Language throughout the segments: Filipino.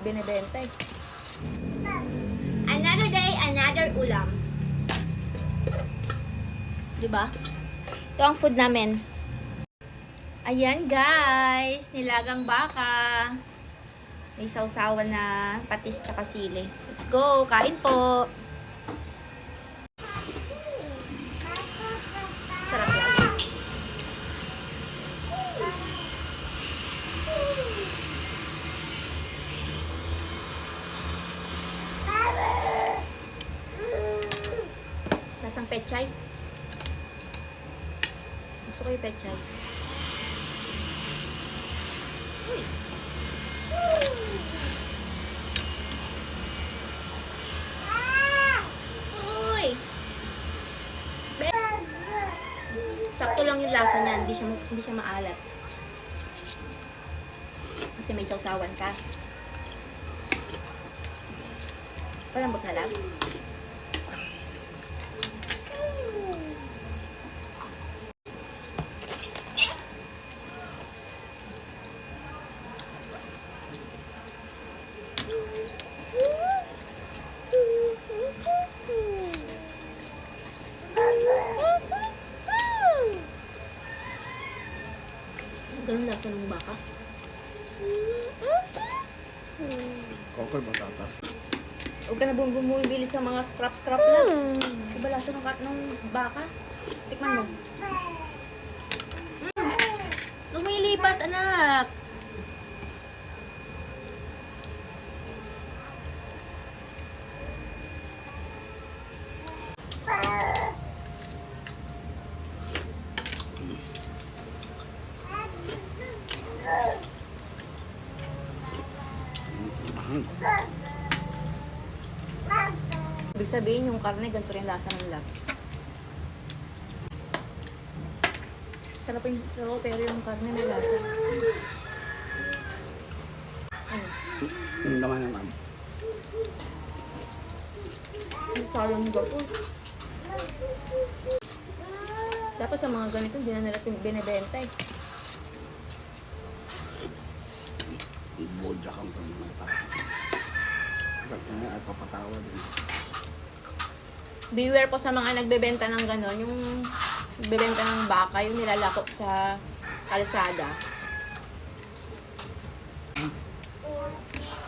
binibenta eh. Another day, another ulam. Diba? Ito ang food namin. Ayan guys, nilagang baka. May sausawan na patis tsaka sili. Let's go, kain po. Sarap yan. Lasang pechay. Gusto ko yung pechay. Uy. Uy. Sakto lang yung lasa niya, hindi siya maalat. Kasi may sausawan ka. Palambot na lang. Ganun lasa ng baka. Okay ba tata? Huwag ka na bumibili sa mga scrap lang. Iba lasa ng baka. Tikman mo. Lumilipat, anak. Ibig sabihin, yung karne, ganito rin lasa ng lab. Sarap yung sabaw, pero yung karne may lasa. Ang laman ng am. Ang sayang ba po? Tapos sa mga ganito, hindi na nila binibenta eh. Ibodya kang pamata. Bakit na ay papatawa din. Beware po sa mga nagbebenta ng gano'n, yung nagbebenta ng baka, yung nilalakop sa kalsada.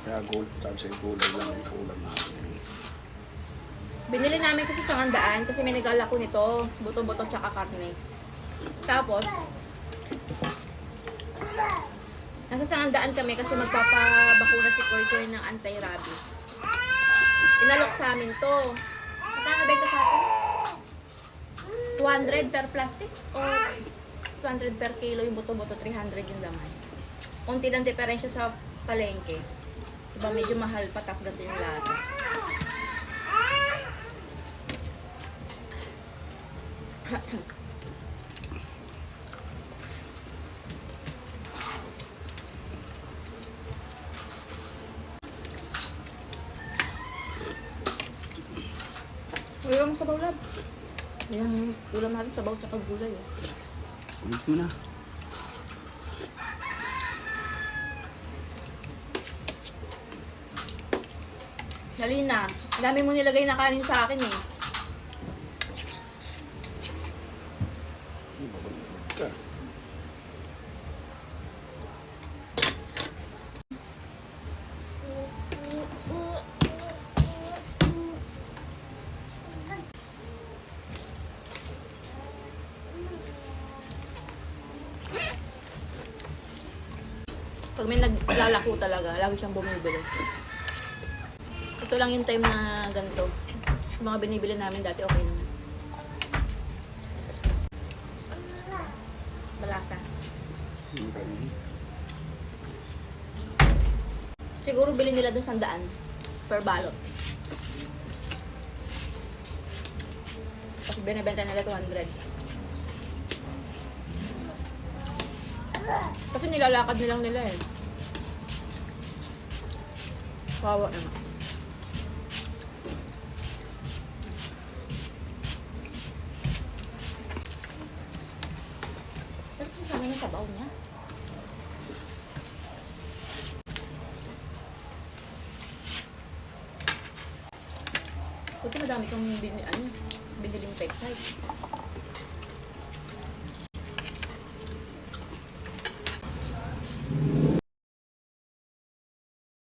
Kaya gold, sabi sa'yo, gulay lang yung ulam namin. Binili namin kasi sa 100 kasi may naglalako nito, buto-buto tsaka karne. Tapos, nasa 100 kami kasi magpapabakuna si Koy ng anti-rabies. Inalok sa amin to. Magkano benta sa atin? 200 per plastic? O 200 per kilo yung buto-buto, 300 yung laman. Kunti lang diferensya sa palengke. Diba medyo mahal pa, tas ganito yung lasa. Ulam sa bawlab. Yung ulam natin sabaw tsaka gulay eh. Ulit mo na. Dali na. Dami mo nilagay na kanin sa akin eh. Ka. Pag may naglalako talaga, lagi siyang bumibili. Ito lang yung time na ganito. Yung mga binibili namin dati, okay naman. Malasa. Siguro bilhin nila dun 100 per balot. Tapos binibenta nila 200. Kasi nilalakad nilang nila eh. Kawawa naman. Sarap sa sana ng sabaw niya. Buti madami kang biniling pechay.